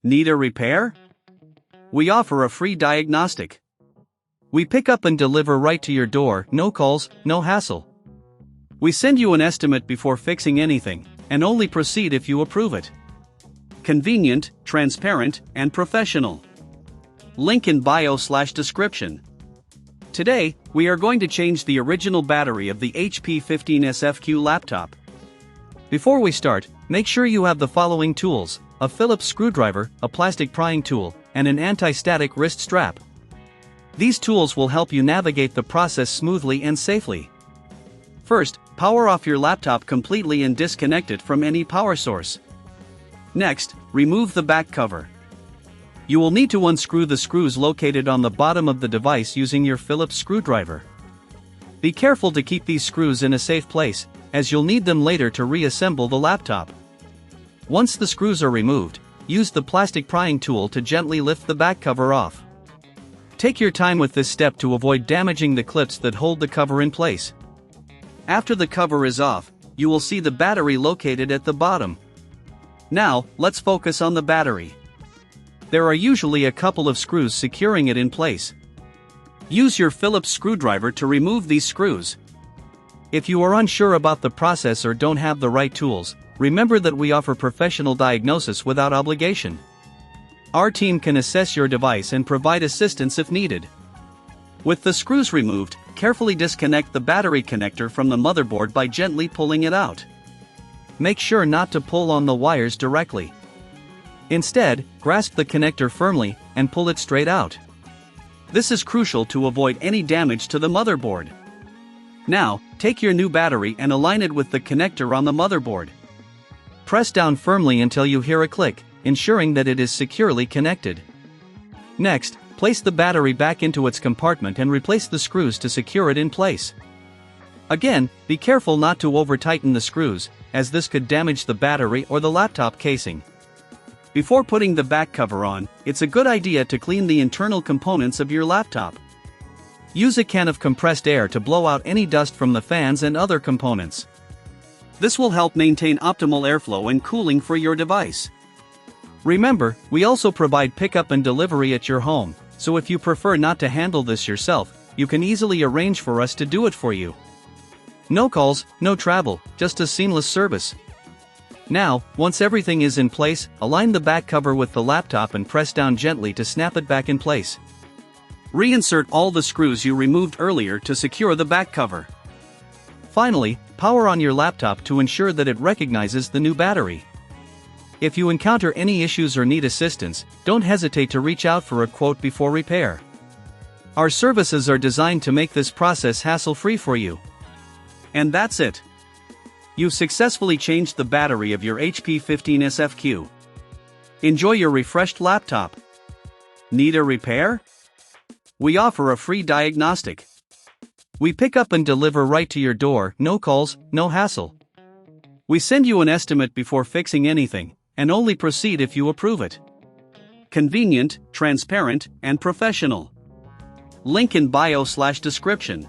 Need a repair? We offer a free diagnostic. We pick up and deliver right to your door, no calls, no hassle. We send you an estimate before fixing anything, and only proceed if you approve it. Convenient, transparent, and professional. Link in bio/description. Today, we are going to change the original battery of the HP15S-FQ laptop. Before we start, make sure you have the following tools: a Phillips screwdriver, a plastic prying tool, and an anti-static wrist strap. These tools will help you navigate the process smoothly and safely. First, power off your laptop completely and disconnect it from any power source. Next, remove the back cover. You will need to unscrew the screws located on the bottom of the device using your Phillips screwdriver. Be careful to keep these screws in a safe place, as you'll need them later to reassemble the laptop. Once the screws are removed, use the plastic prying tool to gently lift the back cover off. Take your time with this step to avoid damaging the clips that hold the cover in place. After the cover is off, you will see the battery located at the bottom. Now, let's focus on the battery. There are usually a couple of screws securing it in place. Use your Phillips screwdriver to remove these screws. If you are unsure about the process or don't have the right tools, remember that we offer professional diagnosis without obligation. Our team can assess your device and provide assistance if needed. With the screws removed, carefully disconnect the battery connector from the motherboard by gently pulling it out. Make sure not to pull on the wires directly. Instead, grasp the connector firmly and pull it straight out. This is crucial to avoid any damage to the motherboard. Now, take your new battery and align it with the connector on the motherboard. Press down firmly until you hear a click, ensuring that it is securely connected. Next, place the battery back into its compartment and replace the screws to secure it in place. Again, be careful not to over-tighten the screws, as this could damage the battery or the laptop casing. Before putting the back cover on, it's a good idea to clean the internal components of your laptop. Use a can of compressed air to blow out any dust from the fans and other components. This will help maintain optimal airflow and cooling for your device. Remember, we also provide pickup and delivery at your home, so if you prefer not to handle this yourself, you can easily arrange for us to do it for you. No calls, no travel, just a seamless service. Now, once everything is in place, align the back cover with the laptop and press down gently to snap it back in place. Reinsert all the screws you removed earlier to secure the back cover. Finally, power on your laptop to ensure that it recognizes the new battery. If you encounter any issues or need assistance, don't hesitate to reach out for a quote before repair. Our services are designed to make this process hassle-free for you. And that's it. You've successfully changed the battery of your HP15S-FQ. Enjoy your refreshed laptop. Need a repair? We offer a free diagnostic. We pick up and deliver right to your door, no calls, no hassle. We send you an estimate before fixing anything, and only proceed if you approve it. Convenient, transparent, and professional. Link in bio/description.